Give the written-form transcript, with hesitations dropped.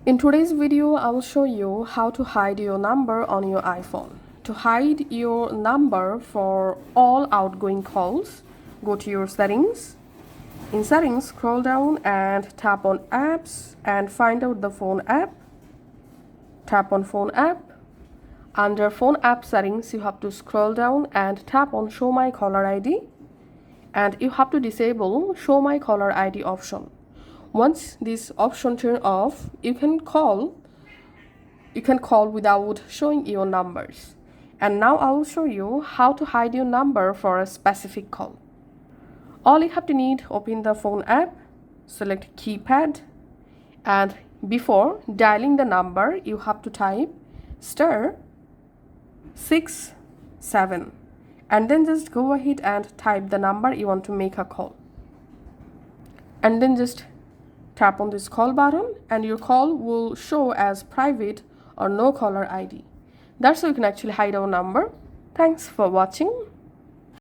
In today's video, I will show you how to hide your number on your iPhone. To hide your number for all outgoing calls, go to your settings. In settings, scroll down and tap on apps and find out the phone app. Tap on phone app. Under phone app settings, you have to scroll down and tap on show my caller ID. And you have to disable show my caller ID option. Once this option turn off, you can call without showing your numbers. And now I will show you how to hide your number for a specific call. All you have to need, open the phone app, select keypad, and before dialing the number, you have to type *67 and then just go ahead and type the number you want to make a call. And then just tap on this call button and your call will show as private or no caller ID. That's how you can actually hide our number. Thanks for watching.